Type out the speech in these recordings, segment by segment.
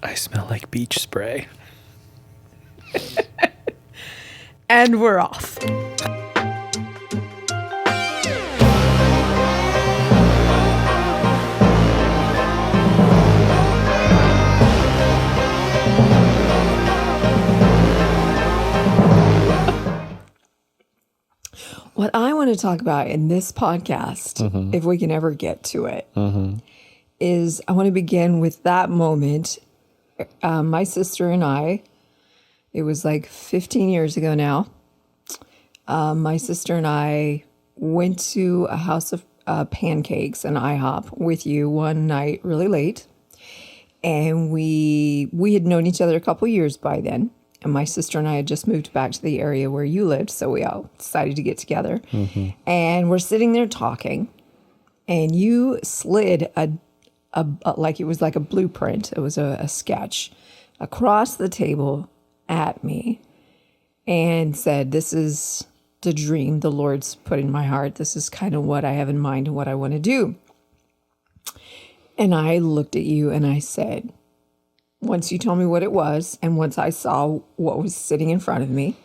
I smell like beach spray. And we're off. What I want to talk about in this podcast, if we can ever get to it, is I want to begin with that moment. My sister and I, it was like 15 years ago now. My sister and I went to a house of pancakes, an IHOP, with you one night really late. And we had known each other a couple years by then. And my sister and I had just moved back to the area where you lived, so we all decided to get together. And we're sitting there talking, and you slid a like it was like a blueprint. It was a sketch across the table at me and said, "This is the dream the Lord's put in my heart. This is kind of what I have in mind and what I want to do." And I looked at you and I said, once you told me what it was, and once I saw what was sitting in front of me,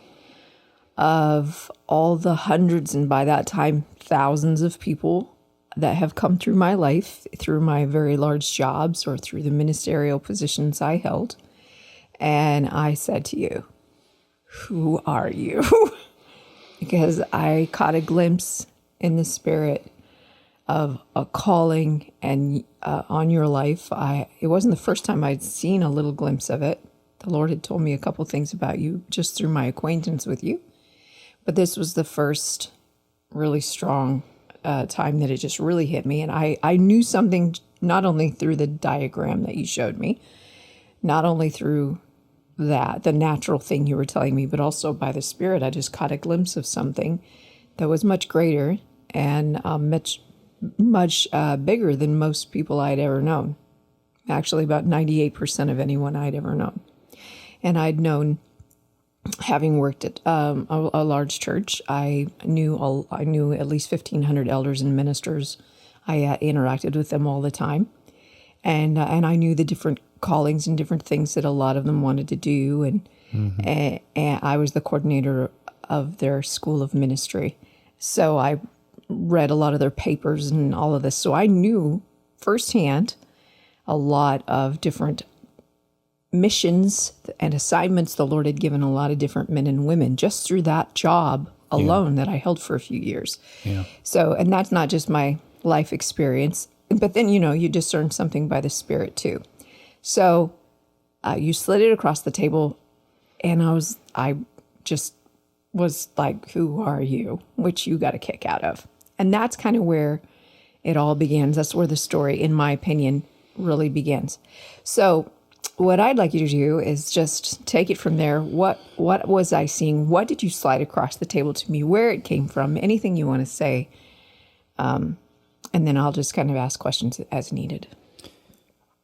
of all the hundreds, and by that time, thousands of people that have come through my life, through my very large jobs or through the ministerial positions I held. And I said to you, "Who are you?" Because I caught a glimpse in the spirit of a calling and on your life. It wasn't the first time I'd seen a little glimpse of it. The Lord had told me a couple things about you just through my acquaintance with you. But this was the first really strong time that it just really hit me. And I knew something not only through the diagram that you showed me, not only through that, the natural thing you were telling me, but also by the Spirit. I just caught a glimpse of something that was much greater and much bigger than most people I'd ever known. Actually, about 98% of anyone I'd ever known. And I'd known, having worked at a large church, I knew at least 1,500 elders and ministers. I interacted with them all the time. And I knew the different callings and different things that a lot of them wanted to do. And I was the coordinator of their school of ministry. So I read a lot of their papers and all of this. So I knew firsthand a lot of different missions and assignments the Lord had given a lot of different men and women just through that job alone that I held for a few years. Yeah. So, and that's not just my life experience, but then, you discern something by the Spirit too. So you slid it across the table, and I just was like, "Who are you?" Which you got a kick out of. And that's kind of where it all begins. That's where the story, in my opinion, really begins. So what I'd like you to do is just take it from there. What was I seeing? What did you slide across the table to me? Where it came from? Anything you want to say? And then I'll just kind of ask questions as needed.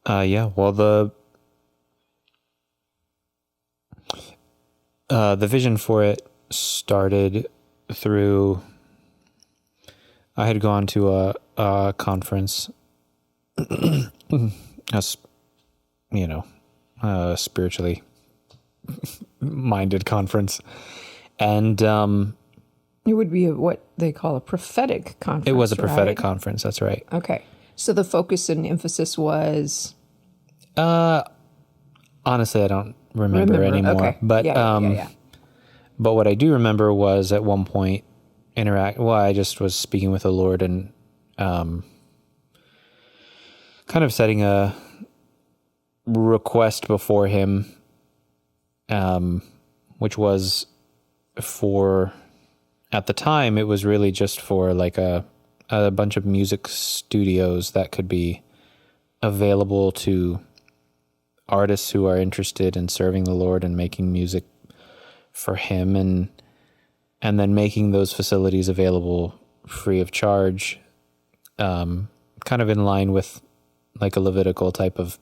Yeah. Well, the vision for it started through, I had gone to a conference, a spiritually minded conference. And it would be what they call a prophetic conference. It was a prophetic conference. That's right. Okay. So the focus and emphasis was? Honestly, I don't remember anymore. Okay. But, yeah. But what I do remember was at one point I just was speaking with the Lord and kind of setting a request before him, which was for, at the time, it was really just for like a bunch of music studios that could be available to artists who are interested in serving the Lord and making music for him, and then making those facilities available free of charge, kind of in line with like a Levitical type of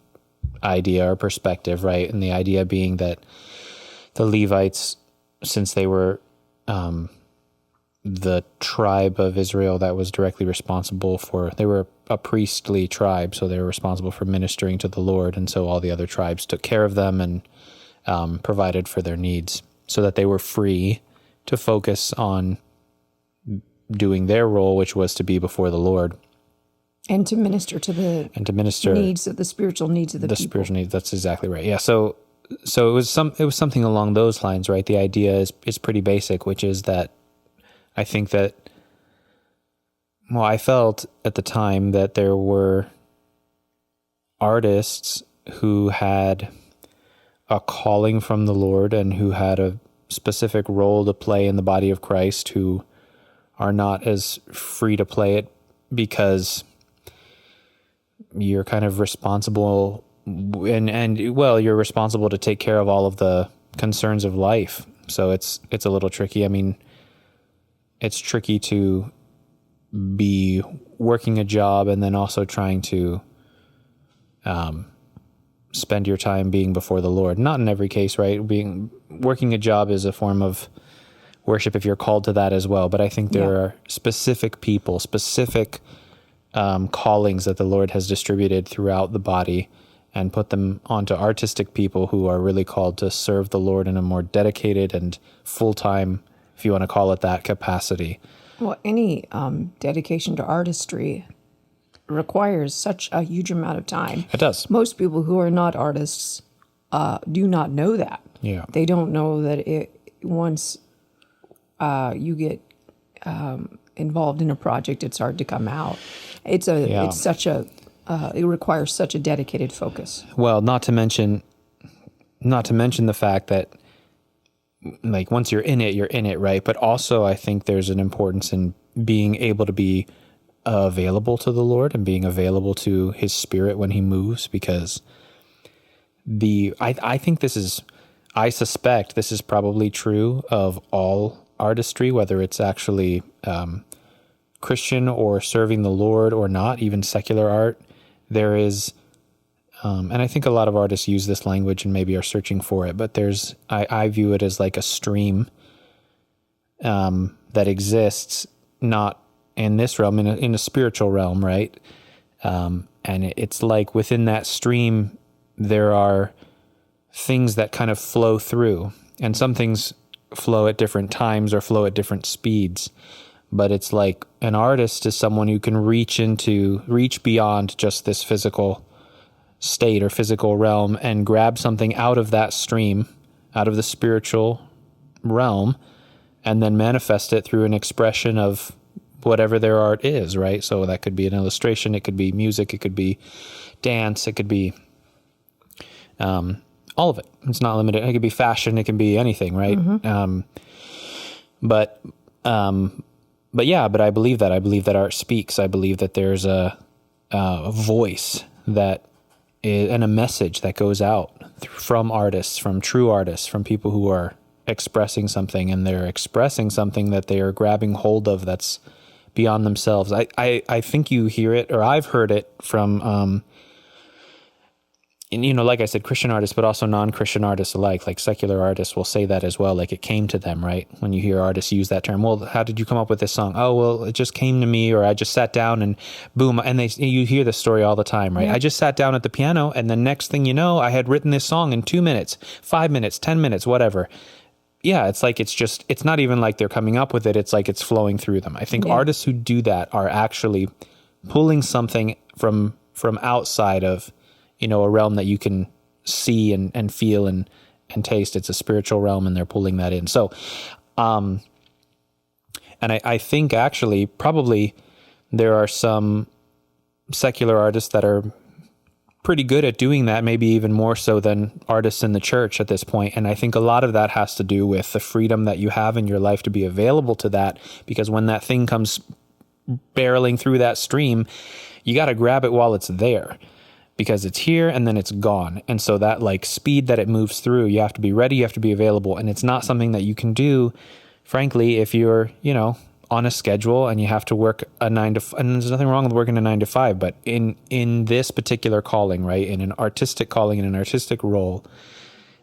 idea or perspective, right? And the idea being that the Levites, since they were the tribe of Israel that was directly responsible for, they were a priestly tribe, so they were responsible for ministering to the Lord, and so all the other tribes took care of them and provided for their needs, so that they were free to focus on doing their role, which was to be before the Lord. And to minister to the needs of the spiritual needs of the people. Spiritual needs. That's exactly right. Yeah. So it was something along those lines, right? The idea is pretty basic, which is that I think that, well, I felt at the time that there were artists who had a calling from the Lord and who had a specific role to play in the body of Christ, who are not as free to play it because you're kind of responsible and well, you're responsible to take care of all of the concerns of life. So it's a little tricky. I mean, it's tricky to be working a job and then also trying to spend your time being before the Lord. Not in every case, right? Working a job is a form of worship if you're called to that as well. But I think there are specific people, specific callings that the Lord has distributed throughout the body and put them onto artistic people who are really called to serve the Lord in a more dedicated and full-time, if you want to call it that, capacity. Well, any dedication to artistry requires such a huge amount of time. It does. Most people who are not artists do not know that. Yeah. They don't know that once you get involved in a project, it's hard to come out. It requires such a dedicated focus. Well, not to mention the fact that, like, once you're in it, right? But also, I think there's an importance in being able to be available to the Lord and being available to His Spirit when He moves, because I suspect this is probably true of all artistry, whether it's actually Christian or serving the Lord or not, even secular art. There is, and I think a lot of artists use this language and maybe are searching for it, but I view it as like a stream that exists not in this realm, in a spiritual realm, right? And it's like within that stream, there are things that kind of flow through, and some things flow at different times or flow at different speeds. But it's like an artist is someone who can reach beyond just this physical state or physical realm and grab something out of that stream, out of the spiritual realm, and then manifest it through an expression of whatever their art is, right? So that could be an illustration, it could be music, it could be dance, it could be all of it. It's not limited. It could be fashion, it can be anything, right? Mm-hmm. But I believe that. I believe that art speaks. I believe that there's a voice that is, and a message that goes out from artists, from true artists, from people who are expressing something, and they're expressing something that they are grabbing hold of that's beyond themselves. I think you hear it, or I've heard it from, like I said, Christian artists, but also non-Christian artists alike. Like secular artists will say that as well. Like it came to them, right? When you hear artists use that term, well, how did you come up with this song? Oh, well, it just came to me, or I just sat down and boom. And you hear this story all the time, right? Yeah. I just sat down at the piano, and the next thing you know, I had written this song in 2 minutes, 5 minutes, 10 minutes, whatever. Yeah, it's like it's not even like they're coming up with it. It's like it's flowing through them. I think artists who do that are actually pulling something from outside of, a realm that you can see and feel and taste. It's a spiritual realm, and they're pulling that in. So, and I think actually probably there are some secular artists that are pretty good at doing that, maybe even more so than artists in the church at this point. And I think a lot of that has to do with the freedom that you have in your life to be available to that, because when that thing comes barreling through that stream, you got to grab it while it's there, because it's here and then it's gone. And so that like speed that it moves through, you have to be ready, you have to be available. And it's not something that you can do, frankly, if you're, on a schedule and you have to work a 9 to 5, and there's nothing wrong with working a 9 to 5, but in this particular calling, right, in an artistic calling, in an artistic role,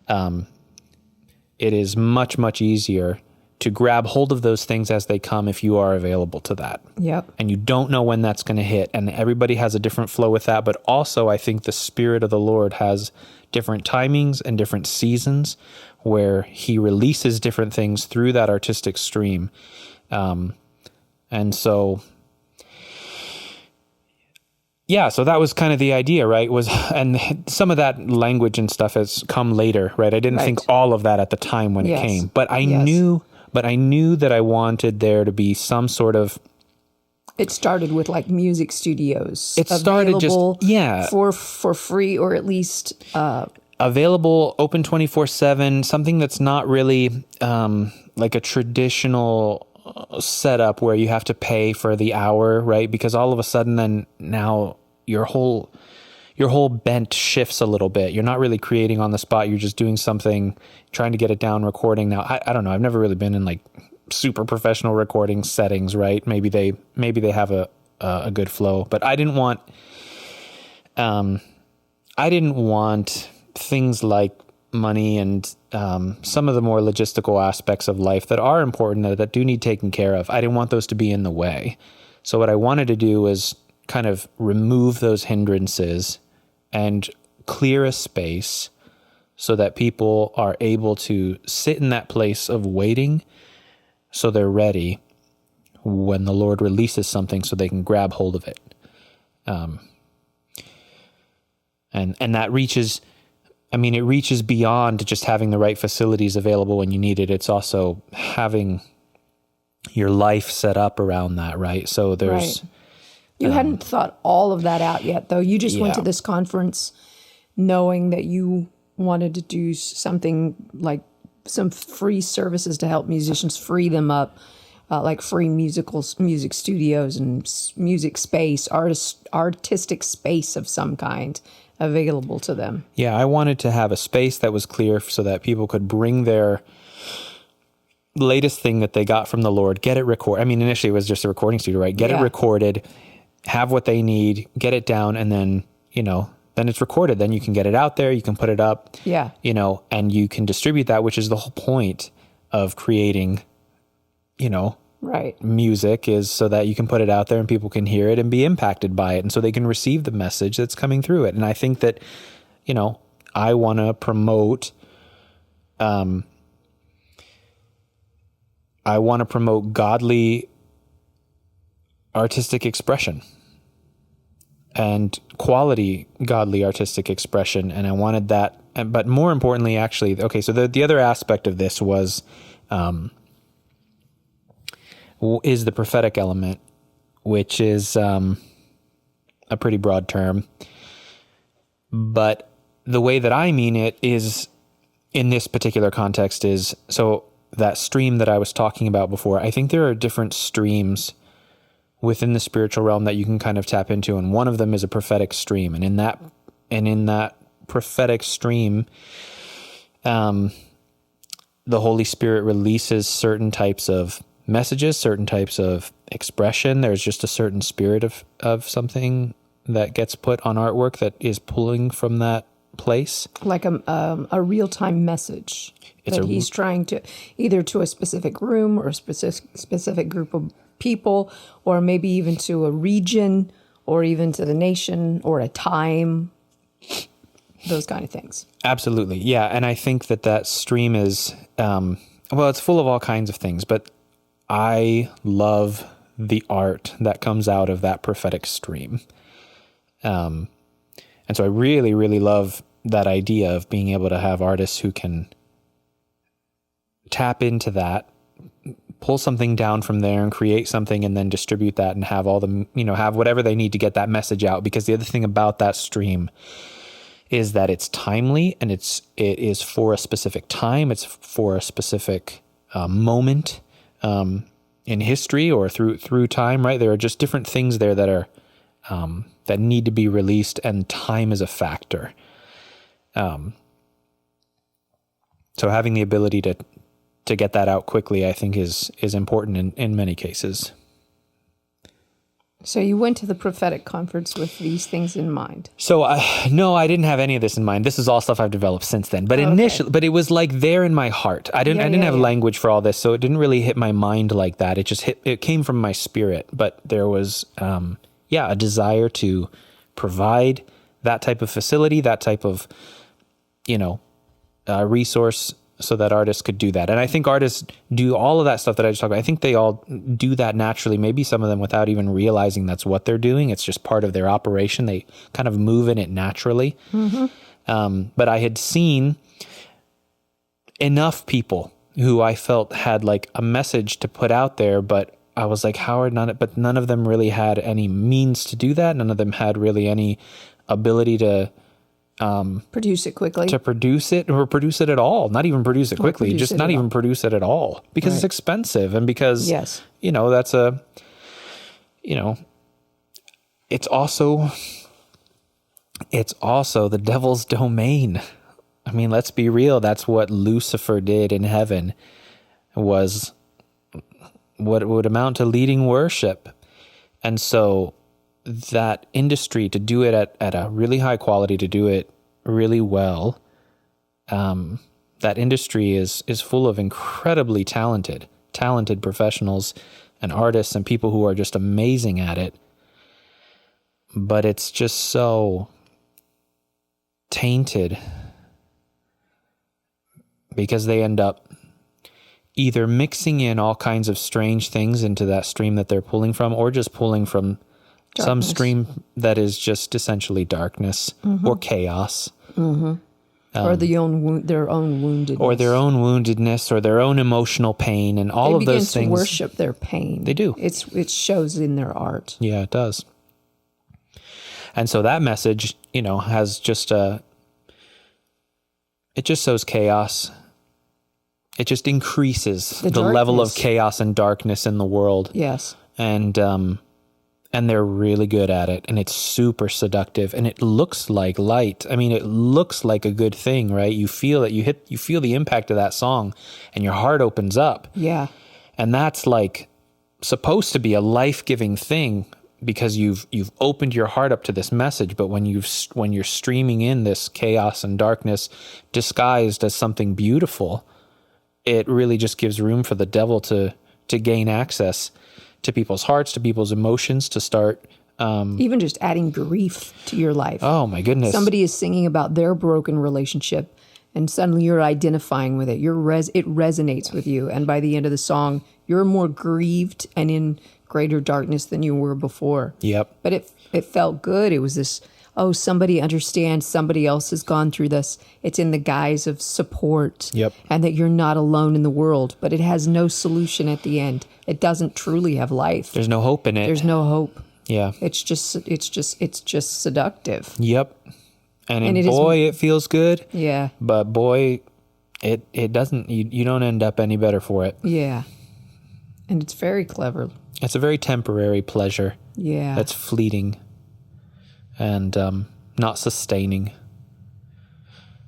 it is much, much easier to grab hold of those things as they come if you are available to that. Yep. And you don't know when that's going to hit. And everybody has a different flow with that. But also, I think the Spirit of the Lord has different timings and different seasons where he releases different things through that artistic stream. And so, yeah, so that was kind of the idea, right? And some of that language and stuff has come later, right? I didn't think all of that at the time when it came, but I knew that I wanted there to be some sort of. It started with like music studios. It started for free, or at least available, open 24/7. Something that's not really like a traditional setup where you have to pay for the hour, right? Because all of a sudden, then now your whole bent shifts a little bit. You're not really creating on the spot. You're just doing something, trying to get it down, recording. Now, I don't know. I've never really been in like super professional recording settings, right? Maybe they have a good flow, but I didn't want things like money and some of the more logistical aspects of life that are important, that do need taken care of. I didn't want those to be in the way. So what I wanted to do was kind of remove those hindrances and clear a space so that people are able to sit in that place of waiting so they're ready when the Lord releases something so they can grab hold of it. And that reaches, it reaches beyond just having the right facilities available when you need it. It's also having your life set up around that, right? So there's... Right. You hadn't thought all of that out yet, though. You just went to this conference knowing that you wanted to do something like some free services to help musicians free them up, like free music studios and music space, artistic space of some kind available to them. Yeah, I wanted to have a space that was clear so that people could bring their latest thing that they got from the Lord, get it recorded. Initially it was just a recording studio, right? Get it recorded, have what they need, get it down, and then, then it's recorded. Then you can get it out there, you can put it up, and you can distribute that, which is the whole point of creating, music, is so that you can put it out there and people can hear it and be impacted by it. And so they can receive the message that's coming through it. And I think that, I want to promote, godly artistic expression and quality godly artistic expression. And I wanted that, but more importantly, actually, okay, so the other aspect of this was, is the prophetic element, which is a pretty broad term. But the way that I mean it is, in this particular context, is, so that stream that I was talking about before, I think there are different streams within the spiritual realm that you can kind of tap into, and one of them is a prophetic stream. And in that prophetic stream, the Holy Spirit releases certain types of messages, certain types of expression. There's just a certain spirit of something that gets put on artwork that is pulling from that place. Like a real-time message that he's trying to, either to a specific room or a specific group of people, or maybe even to a region, or even to the nation, or a time, those kind of things. Absolutely. Yeah. And I think that stream is, it's full of all kinds of things, but I love the art that comes out of that prophetic stream. And so I really, really love that idea of being able to have artists who can tap into that, pull something down from there and create something, and then distribute that and have all the, have whatever they need to get that message out. Because the other thing about that stream is that it's timely, and it is for a specific time. It's for a specific moment in history or through time, right? There are just different things there that are that need to be released, and time is a factor. So having the ability to get that out quickly, I think is important in many cases. So you went to the prophetic conference with these things in mind. So no, I didn't have any of this in mind. This is all stuff I've developed since then. But initially, but it was like there in my heart. I didn't have language for all this, so it didn't really hit my mind like that. It just it came from my spirit. But there was, a desire to provide that type of facility, that type of, resource, so that artists could do that. And I think artists do all of that stuff that I just talked about. I think they all do that naturally, maybe some of them without even realizing that's what they're doing. It's just part of their operation. They kind of move in it naturally. But I had seen enough people who I felt had like a message to put out there, but I was like, none of them really had any means to do that. None of them had really any ability to produce it quickly, or produce it at all. Not even produce it quickly, just not even produce it at all, because it's expensive. And because, that's it's also the devil's domain. I mean, let's be real. That's what Lucifer did in heaven, was what would amount to leading worship. And so that industry, to do it at a really high quality, to do it really well, that industry is full of incredibly talented professionals and artists and people who are just amazing at it. But it's just so tainted because they end up either mixing in all kinds of strange things into that stream that they're pulling from, or just pulling from some stream that is just essentially darkness or chaos. Or their own woundedness. Or their own woundedness, or their own emotional pain, and all of those things. They begin to worship their pain. They do. It shows in their art. Yeah, it does. And so that message, has just it just sows chaos. It just increases the level of chaos and darkness in the world. Yes. And they're really good at it, and it's super seductive, and it looks like light. I mean, it looks like a good thing, right? You feel it. You feel the impact of that song, and your heart opens up. Yeah. And that's like supposed to be a life-giving thing, because you've opened your heart up to this message. But when you're streaming in this chaos and darkness disguised as something beautiful, it really just gives room for the devil to gain access to people's hearts, to people's emotions, to start even just adding grief to your life. Oh my goodness. Somebody is singing about their broken relationship, and suddenly you're identifying with it. It resonates with you, and by the end of the song, you're more grieved and in greater darkness than you were before. Yep. But it felt good. It was this, somebody understands, somebody else has gone through this. It's in the guise of support. Yep. And that you're not alone in the world, but it has no solution at the end. It doesn't truly have life. There's no hope in it. There's no hope. Yeah. It's just seductive. Yep. And it feels good. Yeah. But boy, it doesn't, you don't end up any better for it. Yeah. And it's very clever. It's a very temporary pleasure. Yeah. That's fleeting and not sustaining.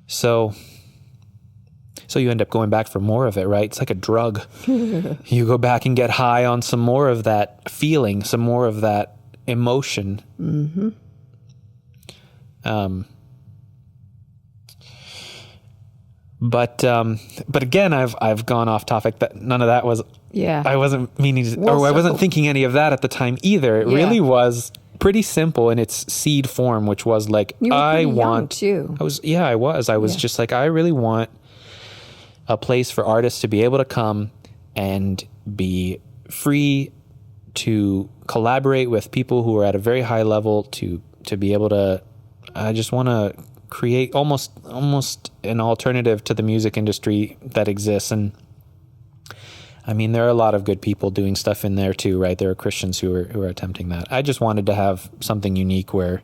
So you end up going back for more of it, right? It's like a drug. You go back and get high on some more of that feeling, some more of that emotion. Mm-hmm. But again, I've gone off topic. That none of that was. Yeah. I wasn't meaning to, I wasn't thinking any of that at the time either. It really was pretty simple in its seed form, which was like, you were pretty young too. I was just like, I really want a place for artists to be able to come and be free to collaborate with people who are at a very high level, to be able to, I just want to create almost an alternative to the music industry that exists. And I mean, there are a lot of good people doing stuff in there too, right? There are Christians who are attempting that. I just wanted to have something unique where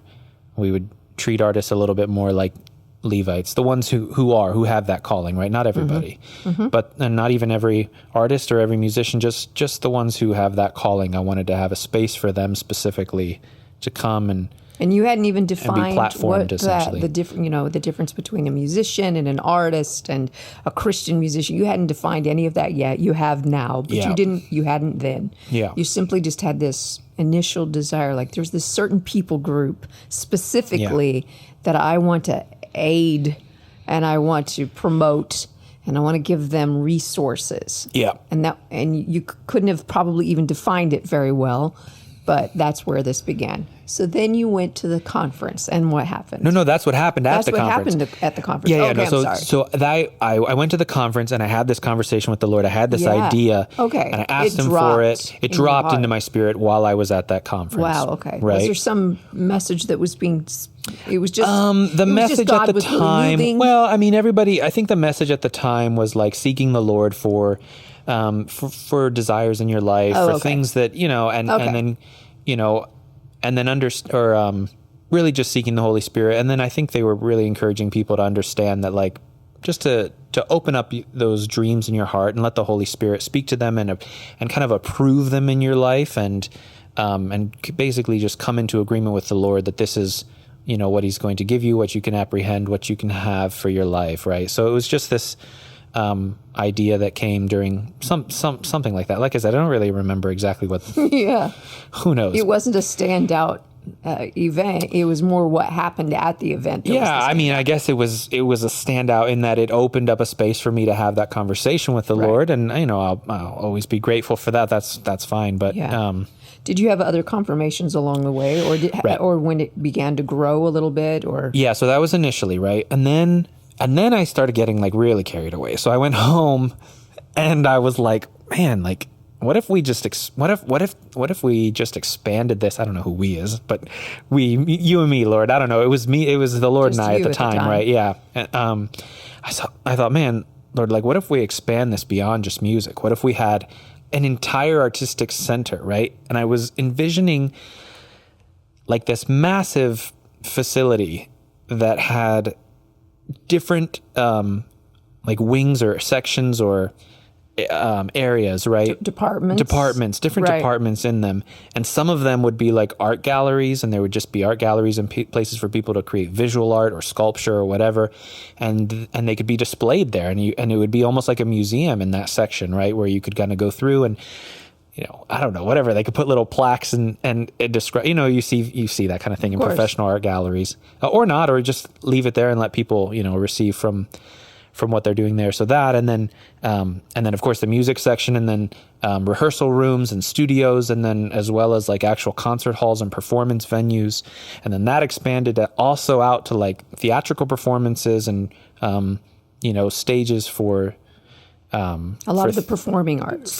we would treat artists a little bit more like Levites, the ones who have that calling, right? Not everybody, and not even every artist or every musician, just the ones who have that calling. I wanted to have a space for them specifically to come and And you hadn't even defined platformed, what essentially. the different, the difference between a musician and an artist and a Christian musician. You hadn't defined any of that yet. You have now, but Yeah. you hadn't then. Yeah. You simply just had this initial desire, like there's this certain people group specifically that I want to aid and I want to promote and I want to give them resources. Yeah. And you couldn't have probably even defined it very well, but that's where this began. So then you went to the conference, and what happened? No, that's what happened at the conference. That's what happened at the conference. Yeah, okay, no, I'm sorry. So I went to the conference and I had this conversation with the Lord. I had this idea. Okay. And I asked him for it. It dropped into my spirit while I was at that conference. Wow, okay. Right? Was there some message that was being... It was just... the message at the time... Really well, I mean, I think the message at the time was like seeking the Lord for desires in your life, for things that, and then, and then really just seeking the Holy Spirit. And then I think they were really encouraging people to understand that, like, just to open up those dreams in your heart and let the Holy Spirit speak to them and kind of approve them in your life and basically just come into agreement with the Lord that this is, what He's going to give you, what you can apprehend, what you can have for your life, right? So it was just this idea that came during something like that. Like I said, I don't really remember exactly what. Yeah. Who knows? It wasn't a standout event. It was more what happened at the event. I mean, I guess it was a standout in that it opened up a space for me to have that conversation with the Lord, and I'll always be grateful for that. That's fine. But did you have other confirmations along the way, or when it began to grow a little bit, or so that was initially right, and then I started getting like really carried away. So I went home, and I was like, man, like. What if we just expanded this? I don't know who we is, but you and me, Lord. I don't know. It was me. It was the Lord just and I at the time, right? Yeah. And, I thought, man, Lord, like, what if we expand this beyond just music? What if we had an entire artistic center, right? And I was envisioning like this massive facility that had different like wings or sections or areas, right? Departments, different departments in them. And some of them would be like art galleries, and there would just be art galleries and places for people to create visual art or sculpture or whatever. And they could be displayed there. And it would be almost like a museum in that section, right? Where you could kind of go through and, I don't know, whatever. They could put little plaques and it describe, you see that kind of thing in professional art galleries or not, or just leave it there and let people, receive from what they're doing there. So that, and then of course the music section, and then rehearsal rooms and studios, and then as well as like actual concert halls and performance venues. And then that expanded also out to like theatrical performances and, stages for, a lot of the performing arts,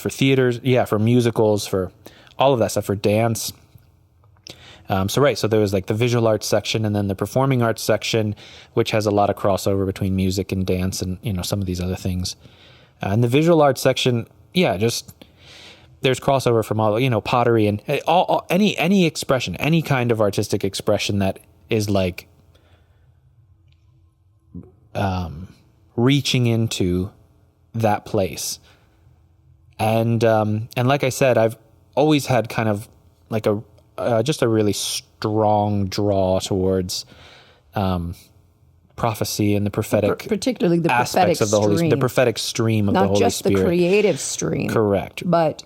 for theaters. Yeah. For musicals, for all of that stuff, for dance. So there was like the visual arts section and then the performing arts section, which has a lot of crossover between music and dance and, some of these other things. And the visual arts section, just there's crossover from all, pottery and any expression, any kind of artistic expression that is like reaching into that place. And like I said, I've always had kind of like just a really strong draw towards prophecy and the prophetic, particularly the aspects prophetic of the Holy Spirit, the prophetic stream of the Holy Spirit. Not just the creative stream, correct, but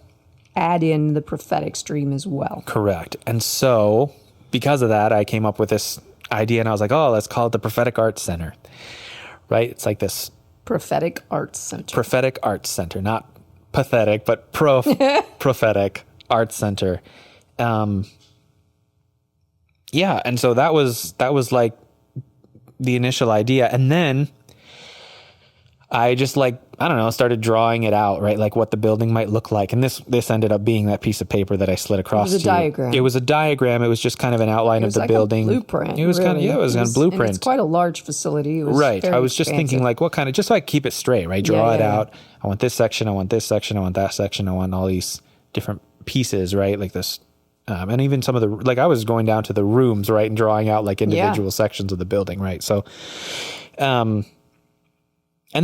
add in the prophetic stream as well. Correct. And so, because of that, I came up with this idea, and I was like, "Oh, let's call it the Prophetic Arts Center." Right? It's like this Prophetic Arts Center. Prophetic Arts Center, not pathetic, but prophetic Arts Center. And so that was like the initial idea. And then I just started drawing it out, right? Like what the building might look like. And this ended up being that piece of paper that I slid across. It was a diagram. It was a diagram. It was just kind of an outline of the like building. A blueprint. It was really. It was a blueprint. And it's quite a large facility. It was right. I was just expansive. thinking like what kind of, just so I keep it straight, right? Draw it out. I want this section. I want this section. I want that section. I want all these different pieces, right? Like this. And even some of the, like I was going down to the rooms, right, and drawing out like individual sections of the building, right? So, and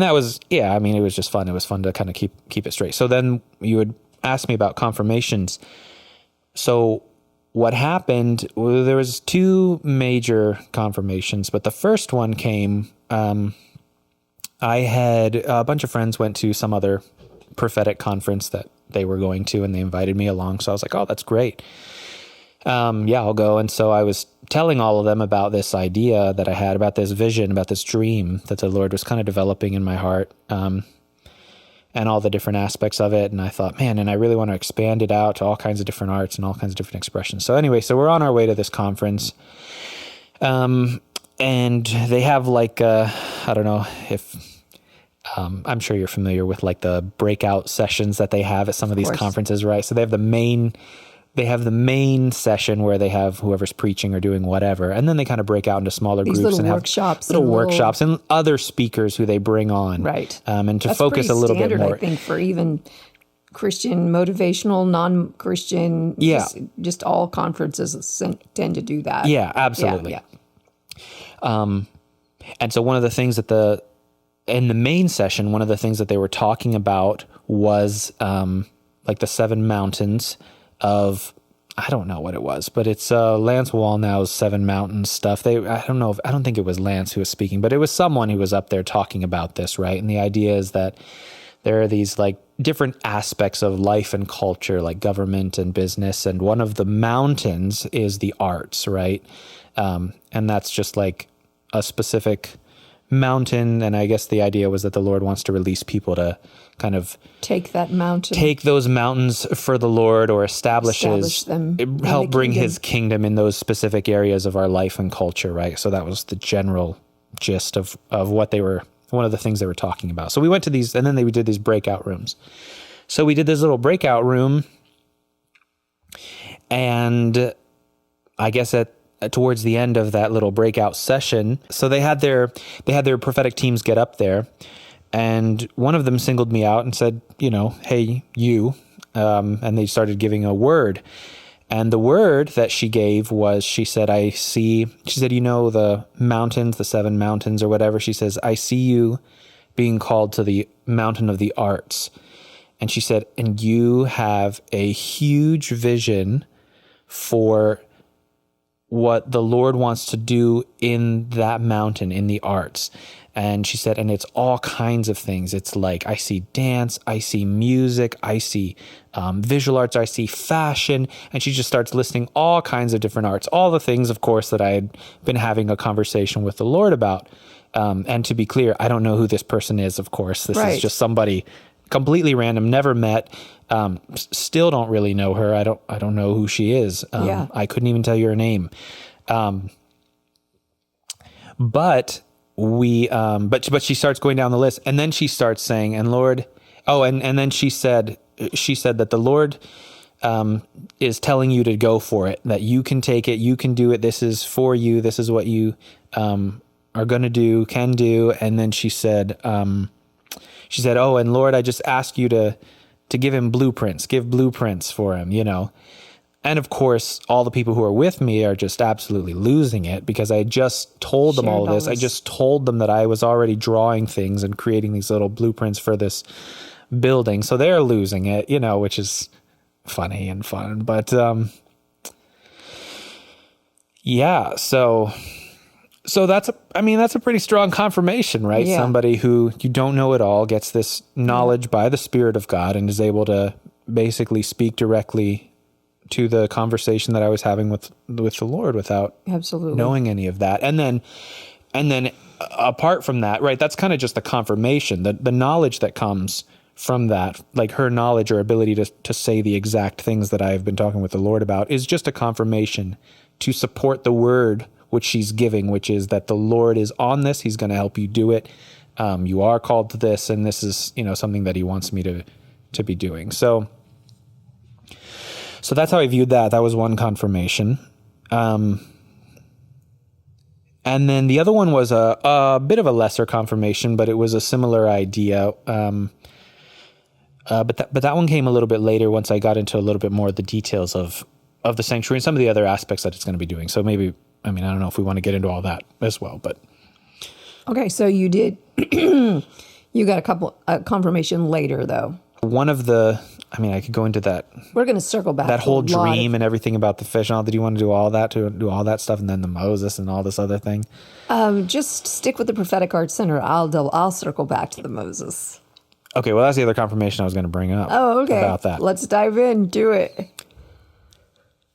that was, it was just fun. It was fun to kind of keep it straight. So then you would ask me about confirmations. So what happened, well, there was two major confirmations, but the first one came, I had a bunch of friends went to some other prophetic conference that they were going to, and they invited me along. So I was like, oh, that's great. Yeah, I'll go. And so I was telling all of them about this idea that I had, about this vision, about this dream that the Lord was kind of developing in my heart, and all the different aspects of it. And I thought, man, and I really want to expand it out to all kinds of different arts and all kinds of different expressions. So anyway, so we're on our way to this conference. And they have like, I don't know if, I'm sure you're familiar with like the breakout sessions that they have at some of these conferences, right? So they have the main session where they have whoever's preaching or doing whatever, and then they kind of break out into smaller groups and have little workshops and other speakers who they bring on, right? And to That's focus a little bit more. I think for even Christian, motivational, non-Christian, just all conferences tend to do that. Yeah, absolutely. And so one of the things that in the main session, one of the things that they were talking about was like the 7 mountains of, I don't know what it was, but it's Lance Wallnau's 7 Mountains stuff. I don't think it was Lance who was speaking, but it was someone who was up there talking about this, right? And the idea is that there are these like different aspects of life and culture, like government and business, and one of the mountains is the arts, right? And that's just like a specific mountain, and I guess the idea was that the Lord wants to release people to kind of take those mountains for the Lord, or establish them, help bring his kingdom in those specific areas of our life and culture, right? So that was the general gist of what one of the things they were talking about. So we went to these, and then we did these breakout rooms. So we did this little breakout room, and I guess towards the end of that little breakout session, so they had their prophetic teams get up there, and one of them singled me out and said, hey, you, and they started giving a word. And the word that she gave was, she said, the mountains, the 7 mountains or whatever. She says, I see you being called to the mountain of the arts. And she said, and you have a huge vision for what the Lord wants to do in that mountain, in the arts. And she said, and it's all kinds of things. It's like, I see dance, I see music, I see visual arts, I see fashion. And she just starts listing all kinds of different arts, all the things, of course, that I had been having a conversation with the Lord about. And to be clear, I don't know who this person is, of course. This is just somebody completely random, never met, still don't really know her. I don't know who she is. I couldn't even tell you her name. But she starts going down the list, and then she starts saying, and Lord, and then she said that the Lord is telling you to go for it, that you can take it, you can do it. This is for you. This is what you are going to do, can do. And then she said, oh, and Lord, I just ask you to give him blueprints, give blueprints for him, And of course, all the people who are with me are just absolutely losing it, because I just told them all this. I just told them that I was already drawing things and creating these little blueprints for this building. So they're losing it, which is funny and fun. But so that's a pretty strong confirmation, right? Yeah. Somebody who you don't know at all gets this knowledge by the Spirit of God and is able to basically speak directly to the conversation that I was having with the Lord without knowing any of that. And then apart from that, right, that's kind of just the confirmation, the knowledge that comes from that, like her knowledge or ability to say the exact things that I've been talking with the Lord about, is just a confirmation to support the word which she's giving, which is that the Lord is on this. He's going to help you do it. You are called to this, and this is, something that he wants me to be doing. So that's how I viewed that. That was one confirmation. And then the other one was a bit of a lesser confirmation, but it was a similar idea. But that one came a little bit later, once I got into a little bit more of the details of the sanctuary and some of the other aspects that it's going to be doing. So maybe, I don't know if we want to get into all that as well, but. Okay. So you did, you got a confirmation later though. One of the I mean, I could go into that We're going to circle back. that to whole a lot dream of- and everything about the fish and all. Did you want to do all that, to do all that stuff, and then the Moses and all this other thing? Just stick with the Prophetic Art Center. I'll circle back to the Moses. Okay, well, that's the other confirmation I was going to bring up. Oh, okay. About that. Let's dive in. Do it.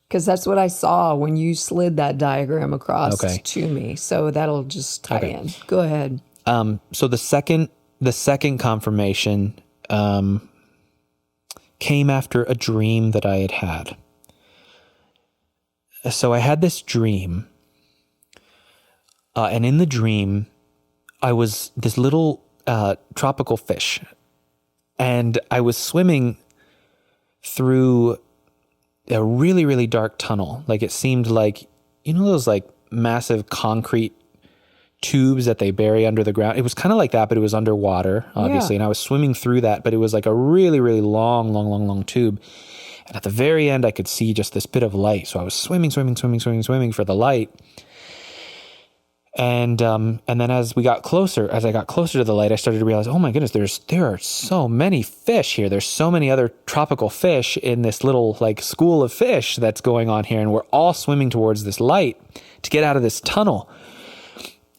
Because that's what I saw when you slid that diagram across to me. So that'll just tie in. Go ahead. So the second confirmation came after a dream that I had. So I had this dream, and in the dream, I was this little tropical fish, and I was swimming through a really, really dark tunnel. Like, it seemed like, you know, those like massive concrete tubes that they bury under the ground. It was kind of like that, but it was underwater, obviously. And I was swimming through that, but it was like a really, really long tube. And at the very end, I could see just this bit of light. So I was swimming for the light. And then as I got closer to the light, I started to realize, oh my goodness, there are so many fish here. There's so many other tropical fish in this little like school of fish that's going on here. And we're all swimming towards this light to get out of this tunnel.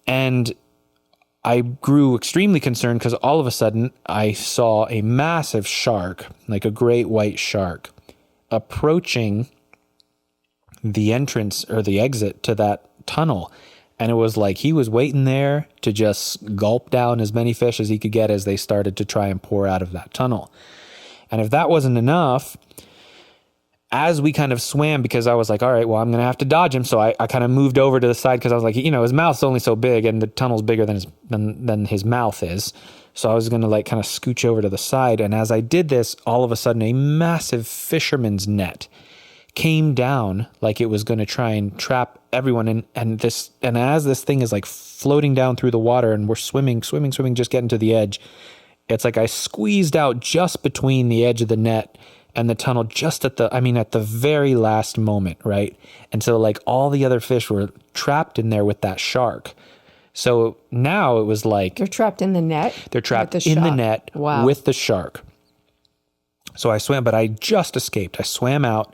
And I grew extremely concerned because all of a sudden I saw a massive shark, like a great white shark, approaching the entrance or the exit to that tunnel. And it was like he was waiting there to just gulp down as many fish as he could get as they started to try and pour out of that tunnel. And if that wasn't enough, as we kind of swam, because I was like, all right, well, I'm going to have to dodge him. So I kind of moved over to the side because I was like, you know, his mouth's only so big and the tunnel's bigger than his mouth is. So I was going to like kind of scooch over to the side. And as I did this, all of a sudden a massive fisherman's net came down like it was going to try and trap everyone. And as this thing is like floating down through the water and we're swimming, just getting to the edge, it's like I squeezed out just between the edge of the net and the tunnel, just at the very last moment, right? And so like all the other fish were trapped in there with that shark. So now it was like... They're trapped in the net? They're trapped in the net with the shark. So I swam, but I just escaped. I swam out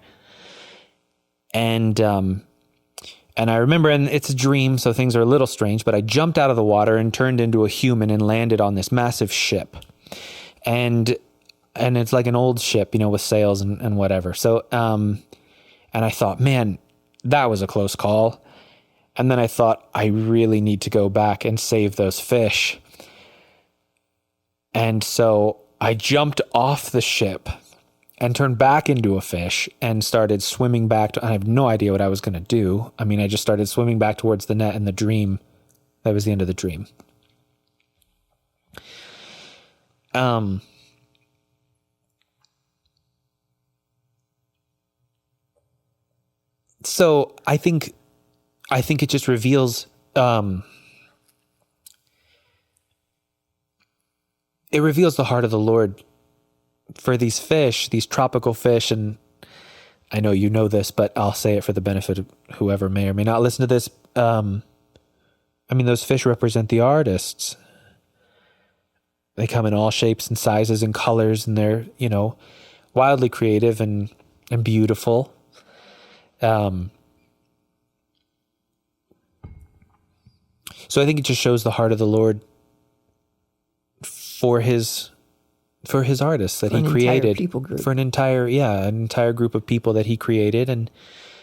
and I remember, and it's a dream, so things are a little strange, but I jumped out of the water and turned into a human and landed on this massive ship. And it's like an old ship, you know, with sails and whatever. So, and I thought, man, that was a close call. And then I thought, I really need to go back and save those fish. And so I jumped off the ship and turned back into a fish and started swimming back I have no idea what I was going to do. I mean, I just started swimming back towards the net and the dream. That was the end of the dream. So I think it just reveals, it reveals the heart of the Lord for these fish, these tropical fish. And I know you know this, but I'll say it for the benefit of whoever may or may not listen to this. Those fish represent the artists. They come in all shapes and sizes and colors, and they're, you know, wildly creative and beautiful. So I think it just shows the heart of the Lord for his artists that he created, for an entire group of people that he created, and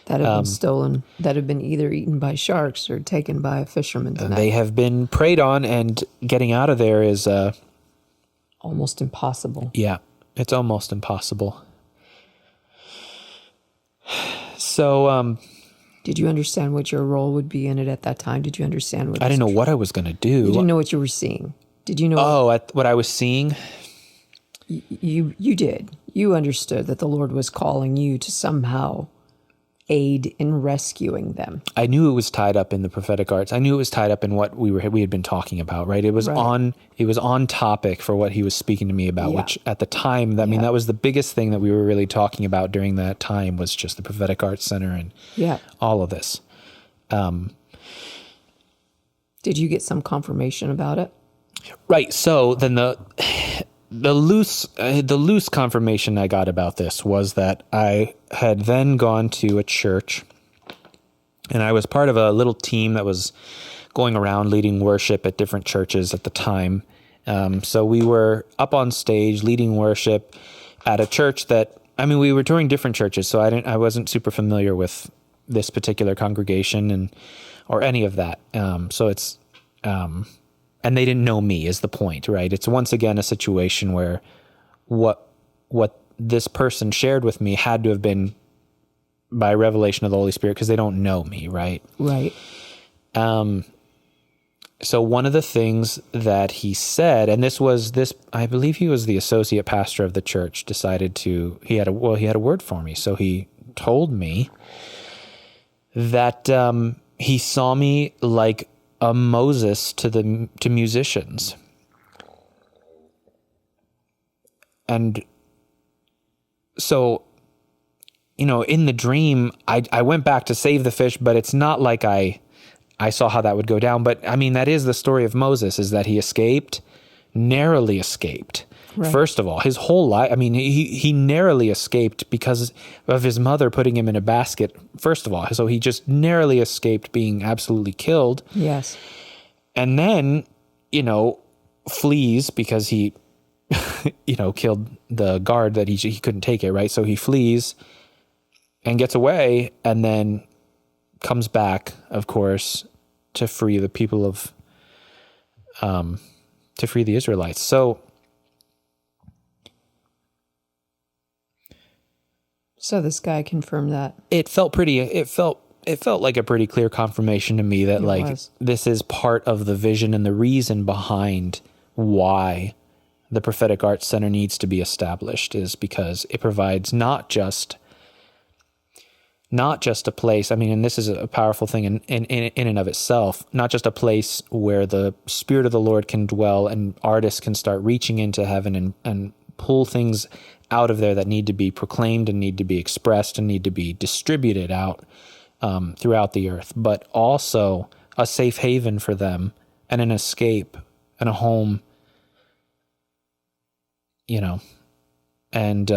that have been stolen, that have been either eaten by sharks or taken by a fisherman's net. They have been preyed on, and getting out of there is almost impossible. Yeah, it's almost impossible. So, did you understand what your role would be in it at that time? Did you understand what I didn't know what I was going to do. You didn't know what you were seeing. Did you know? What I was seeing? You did. You understood that the Lord was calling you to somehow aid in rescuing them. I knew it was tied up in the prophetic arts. I knew it was tied up in what we had been talking about, right? It was on topic for what he was speaking to me about, which at the time, that was the biggest thing that we were really talking about during that time, was just the Prophetic Arts Center and all of this. Did you get some confirmation about it? Right. So then the loose confirmation I got about this was that I had then gone to a church, and I was part of a little team that was going around leading worship at different churches at the time. So we were up on stage leading worship at a church that, we were touring different churches, so I wasn't super familiar with this particular congregation or any of that. So it's, and they didn't know me is the point, right? It's once again a situation where what this person shared with me had to have been by revelation of the Holy Spirit, because they don't know me, right? Right. So one of the things that he said, and I believe he was the associate pastor of the church, he had a word for me. So he told me that he saw me like a Moses to musicians. And so, in the dream, I went back to save the fish, but it's not like I saw how that would go down. But that is the story of Moses, is that he narrowly escaped. Right. First of all, his whole life, he narrowly escaped because of his mother putting him in a basket, first of all. So he just narrowly escaped being absolutely killed. Yes. And then, flees because he, killed the guard that he couldn't take it, right? So he flees and gets away, and then comes back, of course, to free the people to free the Israelites. So this guy confirmed that. It felt like a pretty clear confirmation to me that this is part of the vision and the reason behind why the Prophetic Arts Center needs to be established, is because it provides not just a place, and this is a powerful thing in and of itself, not just a place where the Spirit of the Lord can dwell and artists can start reaching into heaven and pull things out of there that need to be proclaimed and need to be expressed and need to be distributed out throughout the earth, but also a safe haven for them and an escape and a home, and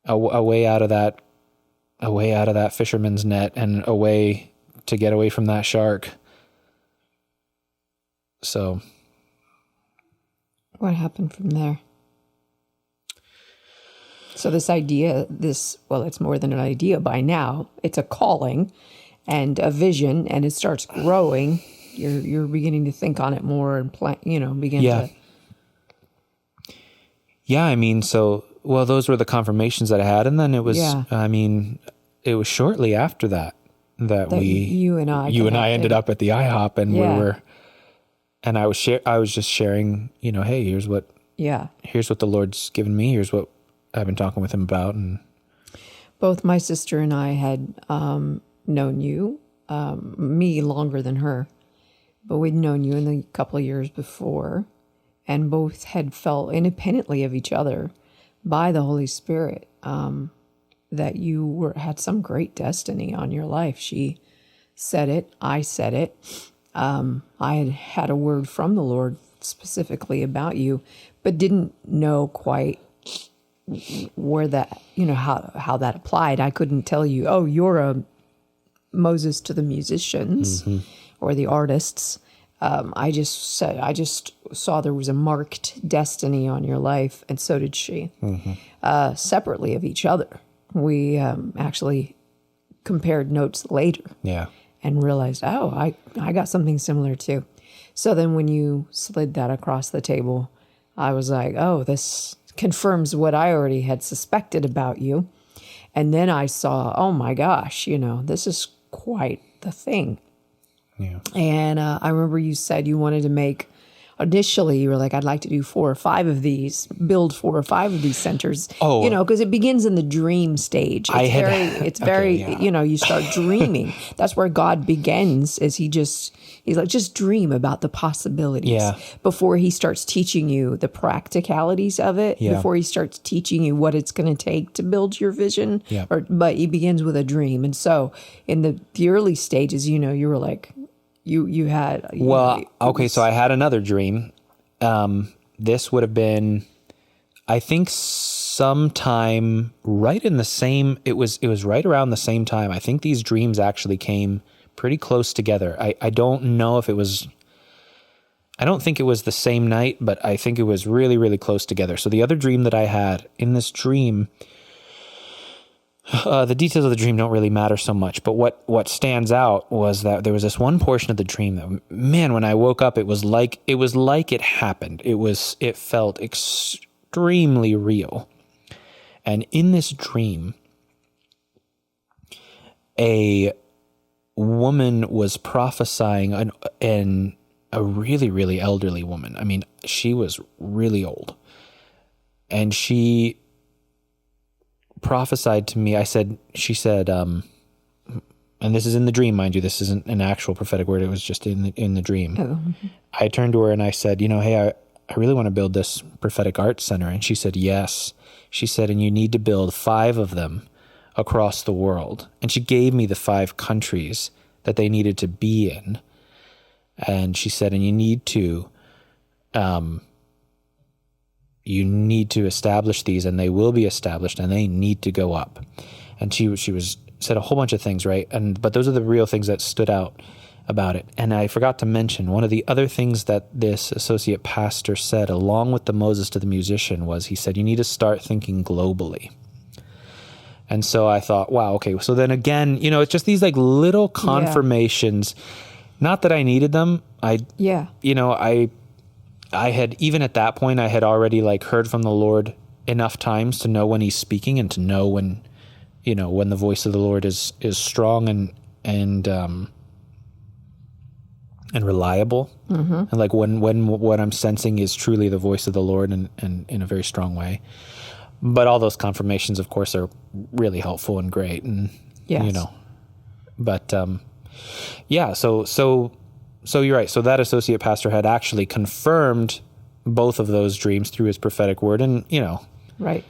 a way out of that fisherman's net, and a way to get away from that shark. So what happened from there? So this idea, it's more than an idea by now. It's a calling and a vision, and it starts growing. You're beginning to think on it more and begin to. Yeah, those were the confirmations that I had, and then it was, it was shortly after that you and I ended up at the IHOP, and I was just sharing, hey, here's what the Lord's given me. Here's what I've been talking with him about. And both my sister and I had known you, me longer than her, but we'd known you in the couple of years before, and both had felt independently of each other by the Holy Spirit that you had some great destiny on your life. She said it. I said it. I had a word from the Lord specifically about you, but didn't know quite where that, how that applied. I couldn't tell you, oh, you're a Moses to the musicians or the artists. I just saw there was a marked destiny on your life, and so did she, separately of each other. We actually compared notes later, and realized, oh, I got something similar too. So then when you slid that across the table, I was like, oh, this confirms what I already had suspected about you. And then I saw, oh my gosh, this is quite the thing. Yeah. And I remember you said you wanted to make, initially you were like, I'd like to do 4 or 5 of these, build 4 or 5 of these centers. Oh, because it begins in the dream stage. It's very, you start dreaming. That's where God begins, is he's like, just dream about the possibilities before he starts teaching you the practicalities of it, before he starts teaching you what it's going to take to build your vision. Yeah. But he begins with a dream. And so in the early stages, you were like, you had... so I had another dream this would have been, I think, sometime right in the same, it was right around the same time. I think these dreams actually came pretty close together. I don't know if it was, I don't think it was the same night, but I think it was really, really close together. So the other dream that I had, in this dream, the details of the dream don't really matter so much, but what stands out was that there was this one portion of the dream that, man, when I woke up, it was like it happened. It felt extremely real. And in this dream, a woman was prophesying, and a really, really elderly woman. I mean, she was really old. And she prophesied to me. She said, and this is in the dream, mind you, this isn't an actual prophetic word. It was just in the dream. Oh. I turned to her and I said, hey, I really want to build this prophetic art center. And she said, yes. She said, and you need to build 5 of them across the world. And she gave me the 5 countries that they needed to be in. And she said, and you need to establish these, and they will be established, and they need to go up. And she said a whole bunch of things, right? But those are the real things that stood out about it. And I forgot to mention, one of the other things that this associate pastor said, along with the Moses to the musician, was he said, you need to start thinking globally. And so I thought, wow, okay. So then again, it's just these like little confirmations. Yeah. Not that I needed them. I had, even at that point, I had already like heard from the Lord enough times to know when he's speaking, and to know when the voice of the Lord is strong and reliable. Mm-hmm. And like when what I'm sensing is truly the voice of the Lord, and in a very strong way. But all those confirmations, of course, are really helpful and great. And, yes. But, so you're right. So that associate pastor had actually confirmed both of those dreams through his prophetic word, and, Right.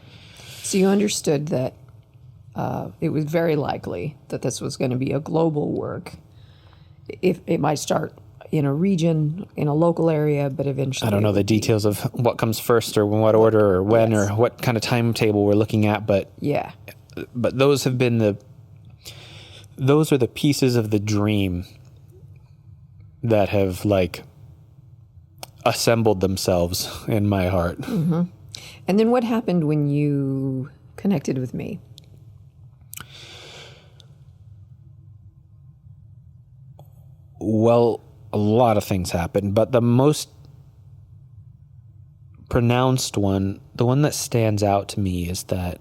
So you understood that it was very likely that this was going to be a global work. If it might start in a region, in a local area, but eventually... I don't know the details of what comes first, or in what order, or when, or what kind of timetable we're looking at, but... Yeah. But those are the pieces of the dream that have like assembled themselves in my heart. Mm-hmm. And then what happened when you connected with me? Well, a lot of things happened, but the most pronounced one, the one that stands out to me, is that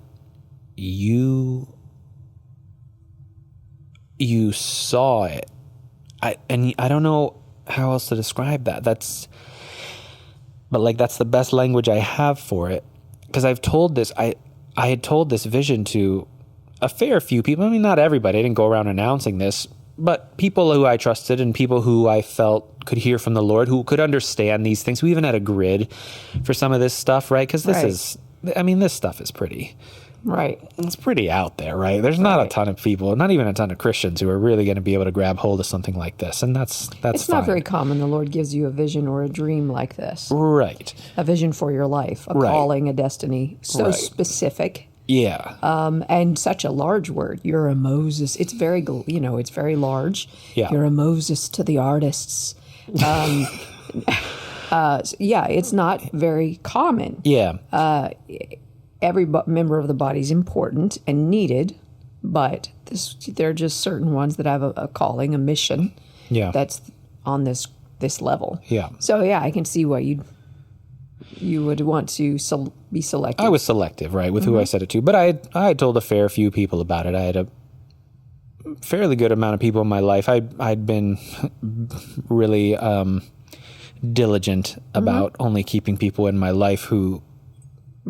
you saw it. I don't know how else to describe that. That's the best language I have for it. Because I had told this vision to a fair few people. I mean, not everybody. I didn't go around announcing this, but people who I trusted, and people who I felt could hear from the Lord, who could understand these things. We even had a grid for some of this stuff, right? Because this stuff is pretty... Right. It's pretty out there, right? There's not a ton of people, not even a ton of Christians, who are really going to be able to grab hold of something like this. And that's it's fine. Not very common. The Lord gives you a vision or a dream like this. Right. A vision for your life, a calling, a destiny. So specific. Yeah. And such a large word. You're a Moses. It's very, it's very large. Yeah. You're a Moses to the artists. It's not very common. Yeah. Every member of the body is important and needed, but there are just certain ones that have a calling, a mission, that's on this level. Yeah. So I can see why you would want to be selective. I was selective, right, with who I said it to, but I had told a fair few people about it. I had a fairly good amount of people in my life. I'd been really diligent about only keeping people in my life who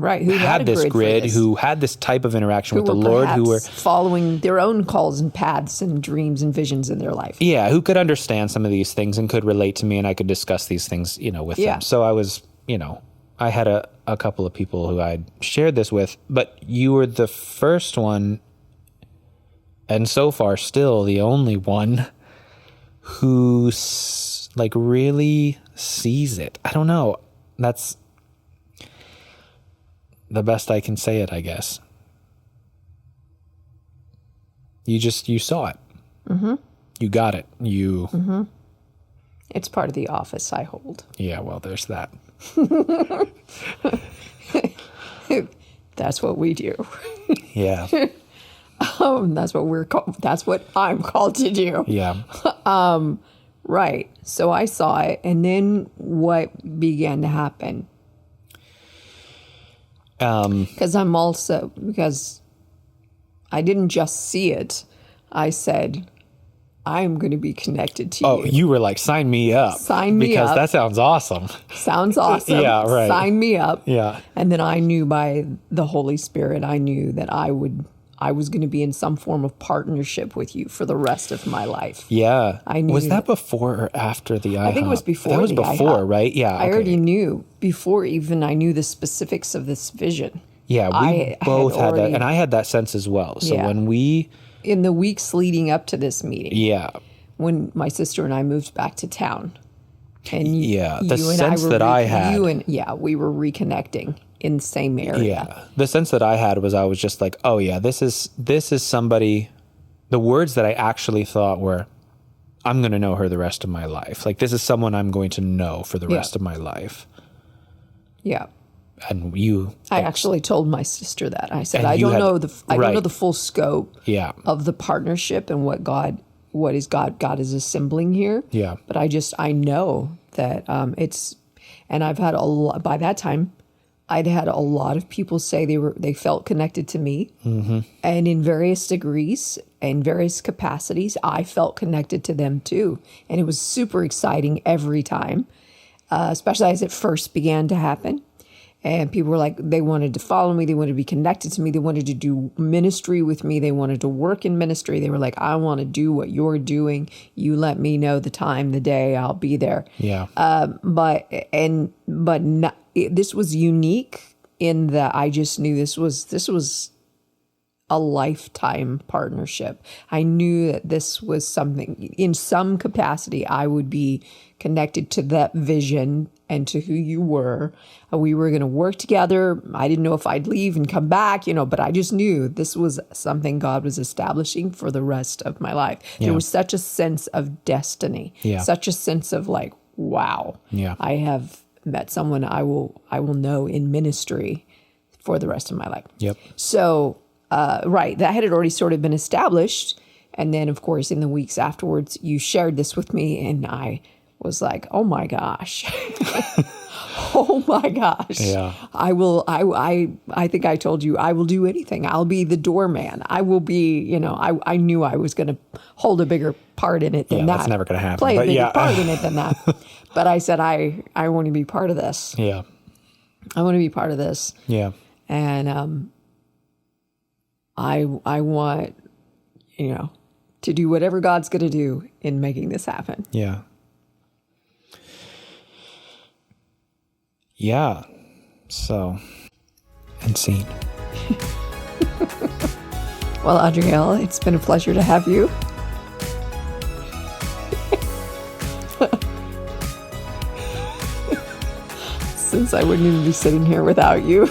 had this grid, who had this type of interaction with the Lord, who were following their own calls and paths and dreams and visions in their life. Yeah, who could understand some of these things and could relate to me, and I could discuss these things, with them. So I was, I had a couple of people who I'd shared this with, but you were the first one, and so far still the only one, who really sees it. I don't know. the best I can say it, I guess. You saw it. Mm-hmm. You got it. Mm-hmm. It's part of the office I hold. Yeah, well, there's that. That's what we do. Yeah. That's what we're called. That's what I'm called to do. Yeah. Right. So I saw it, and then what began to happen? Because I didn't just see it. I said, I'm going to be connected to you. Oh, you were like, sign me up. Sign me because up. That sounds awesome. Sounds awesome. Yeah, right. Sign me up. Yeah. And then I knew by the Holy Spirit, I knew that I was going to be in some form of partnership with you for the rest of my life. Yeah. I knew was that before or after the IHOP? I think it was before. That was before, right? Yeah. I already knew before even I knew the specifics of this vision. Yeah, we both had that. And I had that sense as well. So when we... In the weeks leading up to this meeting. Yeah. When my sister and I moved back to town. And the sense that I had... we were reconnecting in the same area. Yeah. The sense that I had was I was just like, oh yeah, this is somebody... The words that I actually thought were, I'm going to know her the rest of my life. Like, this is someone I'm going to know for the rest of my life. Yeah. And I actually told my sister that. I said, I don't know the full scope of the partnership and what God is assembling here. Yeah. But I know that it's, and I've had by that time, I'd had a lot of people say they felt connected to me. Mm-hmm. And in various degrees, in various capacities, I felt connected to them too. And it was super exciting every time, especially as it first began to happen. And people were like, they wanted to follow me. They wanted to be connected to me. They wanted to do ministry with me. They wanted to work in ministry. They were like, I want to do what you're doing. You let me know the time, the day, I'll be there. Yeah. This was unique in that I just knew this was a lifetime partnership. I knew that this was something, in some capacity, I would be connected to that vision and to who you were. We were going to work together. I didn't know if I'd leave and come back, but I just knew this was something God was establishing for the rest of my life. Yeah. There was such a sense of destiny, such a sense of like, wow, I have met someone I will know in ministry for the rest of my life. Yep. So, that had already sort of been established. And then, of course, in the weeks afterwards, you shared this with me, and I was like, oh my gosh. Oh my gosh. Yeah. I think I told you, I will do anything. I'll be the doorman. I will be, I knew I was going to hold a bigger part in it than that. That's never going to happen. Play a bigger part in it than that. But I said, I want to be part of this. Yeah. I want to be part of this. Yeah. And I want, to do whatever God's going to do in making this happen. Yeah. Yeah. So, and scene. Well, Adrielle, it's been a pleasure to have you. Since I wouldn't even be sitting here without you.